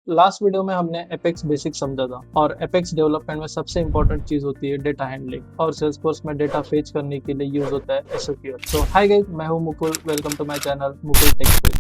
Last video में हमने apex basic समझा था और एपेक्स डेवलपमेंट में सबसे इंपॉर्टेंट चीज होती है डेटा हैंडलिंग और सेल्सफोर्स में डेटा फेच करने के लिए यूज होता है एसक्यूएल। सो हाय गाइस, मैं हूं Mukul. Welcome to my channel Mukul tech.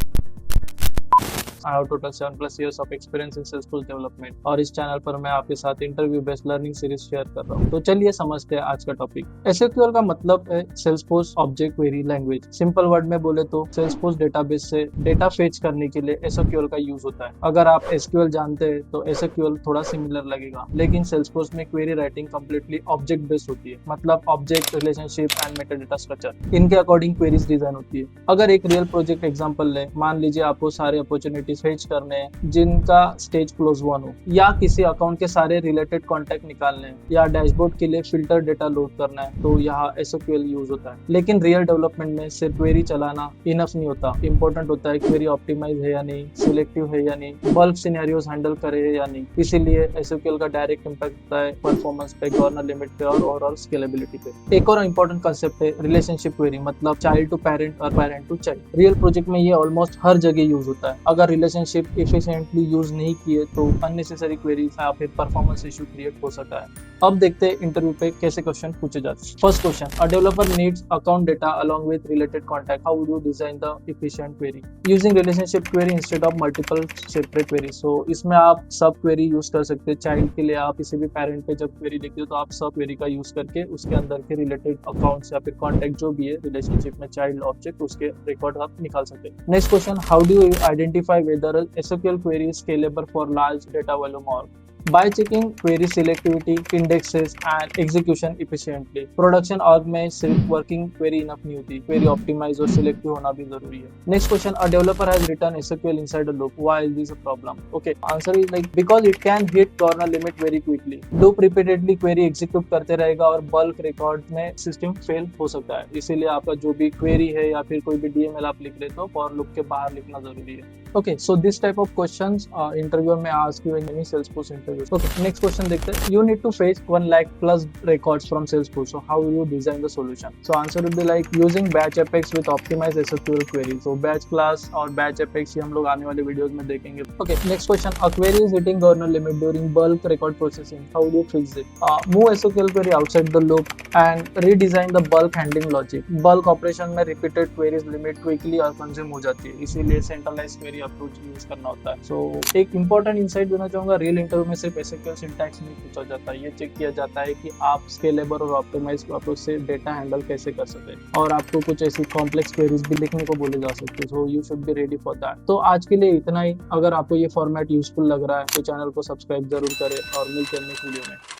I have total 7+ years of experience in Salesforce development और इस चैनल पर मैं आपके साथ interview based learning series share कर रहा हूँ। तो चलिए समझते हैं आज का टॉपिक। एसक्यूएल का मतलब है Salesforce object query language. Simple word में बोले तो Salesforce डेटाबेस से डेटा फेच करने के लिए एसक्यूएल का यूज होता है। अगर आप एसक्यूएल जानते हैं तो एसक्यूएल थोड़ा सिमिलर लगेगा, लेकिन Salesforce में query writing completely object based होती है। मतलब object, relationship and metadata structure, इनके अकॉर्डिंग क्वेरीज डिजाइन होती है। अगर एक रियल प्रोजेक्ट एग्जांपल ले, मान लीजिए आपको सारे अपॉर्चुनिटी फेच करने हैं जिनका स्टेज क्लोज 1 हो, या किसी अकाउंट के सारे रिलेटेड कॉन्टैक्ट निकालने हैं, या डैशबोर्ड के लिए फिल्टर डेटा लोड करना है, तो यहाँ एसक्यूएल यूज होता है। लेकिन रियल डेवलपमेंट में सिर्फ क्वेरी चलाना इनफ नहीं होता। इंपॉर्टेंट होता है क्वेरी ऑप्टिमाइज है या नहीं, सिलेक्टिव है या नहीं, बल्क सिनेरियोज हैंडल करे है या नहीं। इसीलिए एसक्यूएल का डायरेक्ट इंपैक्ट होता है परफॉर्मेंस पे, कॉर्नर लिमिट पे और ओवरऑल स्केलेबिलिटी पे। एक और इंपॉर्टेंट कांसेप्ट है रिलेशनशिप क्वेरी, मतलब चाइल्ड टू पेरेंट और parent to child. Real project में ये ऑलमोस्ट हर जगह यूज होता है। अगर रिलेशनशिप एफिशिएंटली यूज नहीं किए तो अननेसेसरी क्वेरीज या फिर परफॉर्मेंस इशू क्रिएट हो सकता है। अब देखते हैं इंटरव्यू पे कैसे क्वेश्चन पूछे जाते हैं। First question, a developer needs account data along with related contact. How would you design the efficient query? Using relationship query instead of multiple separate queries. So इसमें आप सब क्वेरी यूज कर सकते हैं। चाइल्ड के लिए आप किसी भी पेरेंट पे जब क्वेरी लिखते हो तो आप सब क्वेरी का यूज करके उसके अंदर के रिलेटेड अकाउंट्स या फिर कॉन्टैक्ट जो भी है रिलेशनशिप में चाइल्ड ऑब्जेक्ट, उसके रिकॉर्ड आप निकाल सकते हैं। Next question, how do you identify whether SQL query is scalable for large data volume or by checking query selectivity, indexes and execution efficiently. Production org में सिर्फ वर्किंग क्वेरी इनफ नहीं होती, query optimise और selective होना भी जरूरी है। Next question, a developer has written SQL inside a loop, why is this a problem? Okay, answer is like because it can hit corner limit very quickly. Loop repeatedly query execute करते रहेगा और bulk record में system fail हो सकता है। इसीलिए आपका जो भी क्वेरी है या फिर कोई भी डीएमएल आप लिख रहे हो तो फॉर लूप के बाहर लिखना जरूरी है। Okay, so this type of questions interviewer may ask you in any Salesforce interviews. Okay, next question देखते हैं. You need to fetch 1 lakh plus records from Salesforce. So how will you design the solution? So answer would be like using batch Apex with optimized SQL query. So batch class और batch Apex ये हम लोग आने वाले videos में देखेंगे. Okay, next question. A query is hitting kernel limit during bulk record processing. How do you fix it? Move SQL query outside the loop and redesign the bulk handling logic. Bulk operation में repeated queries limit quickly और consume हो जाती है, इसीलिए centralized query approach use करना होता है। सो एक इंपॉर्टेंट इंसाइट देना चाहूंगा, रियल इंटरव्यू में सिर्फ एसक्यूएल सिंटैक्स नहीं पूछा जाता, ये चेक किया जाता है कि आप स्केलेबल और ऑप्टिमाइज अप्रोच से डेटा हैंडल कैसे कर सकते हैं, और आपको कुछ ऐसी कॉम्प्लेक्स क्वेरीज भी लिखने को बोले जा सकते हैं। So you should be ready for that. तो आज के लिए इतना ही। अगर आपको ये फॉर्मेट यूजफुल लग रहा है तो चैनल को सब्सक्राइब जरूर करें और मिलते हैं नेक्स्ट वीडियो में।